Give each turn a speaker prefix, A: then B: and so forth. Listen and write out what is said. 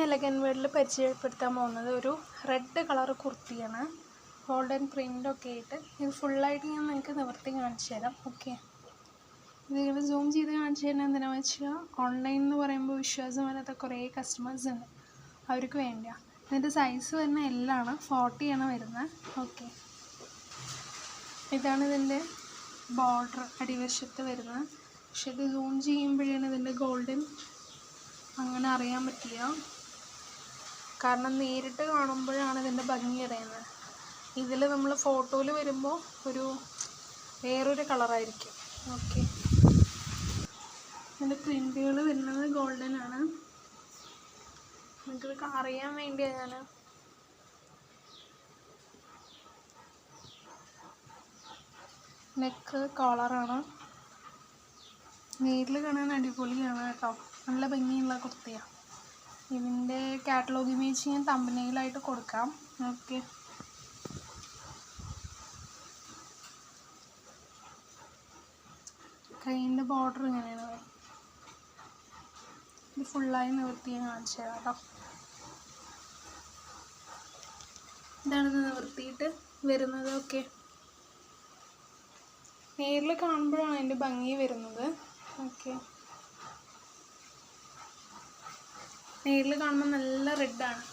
A: Elegant വേൾഡിൽ പരിചയപ്പെടുത്താൻ പോകുന്നത് ഒരു റെഡ് കളർ കുർത്തിയാണ്. ഗോൾഡൻ പ്രിൻ്റൊക്കെ ആയിട്ട്. ഇത് ഫുള്ളായിട്ട് ഞാൻ നിങ്ങൾക്ക് നിവർത്തി കാണിച്ചു തരാം. ഓക്കെ, ഇത് സൂം ചെയ്ത് കാണിച്ചു തരുന്നത് എന്തിനാണെന്ന് വെച്ചാൽ ഓൺലൈൻ എന്ന് പറയുമ്പോൾ വിശ്വാസം വരാത്ത കുറേ കസ്റ്റമേഴ്സ് ഉണ്ട്, അവർക്ക് വേണ്ടിയാണ്. ഇതിൻ്റെ സൈസ് വരുന്ന എല്ലാണ് 40 ആണ് വരുന്നത്. ഓക്കെ, ഇതാണ് ഇതിൻ്റെ ബോർഡർ അടിവശത്ത് വരുന്നത്. പക്ഷെ ഇത് സൂം ചെയ്യുമ്പോഴാണ് ഇതിൻ്റെ ഗോൾഡൻ അങ്ങനെ അറിയാൻ പറ്റില്ല, കാരണം നേരിട്ട് കാണുമ്പോഴാണ് ഇതിൻ്റെ ഭംഗി അറിയുന്നത്. ഇതിൽ നമ്മൾ ഫോട്ടോയിൽ വരുമ്പോൾ ഒരു വേറൊരു കളറായിരിക്കും. ഓക്കെ, ഇതിൻ്റെ പ്രിൻ്റുകൾ വരുന്നത് ഗോൾഡൻ ആണ്. നിങ്ങൾക്ക് അറിയാൻ വേണ്ടിയാണ് ഞാൻ നെക്ക് കോളറാണ്. നേരിൽ കാണാൻ അടിപൊളിയാണ് കേട്ടോ, നല്ല ഭംഗിയുള്ള കുർത്തിയാണ്. ഇതിൻ്റെ കാറ്റലോഗ് ഇമേജ് ഞാൻ തമ്പനെയിലായിട്ട് കൊടുക്കാം. ഓക്കെ, കൈയിൻ്റെ ബോർഡർ ഇങ്ങനെയാണ്. ഇത് ഫുള്ളായി നിവർത്തി ഞാൻ കാണിച്ചു തരാം കേട്ടോ. ഇതാണിത് നിവർത്തിയിട്ട് വരുന്നത്. ഓക്കെ, നേരിൽ കാണുമ്പോഴാണ് അതിൻ്റെ ഭംഗി വരുന്നത്. ഓക്കെ, നേരിൽ കാണുമ്പോൾ നല്ല റെഡാണ്.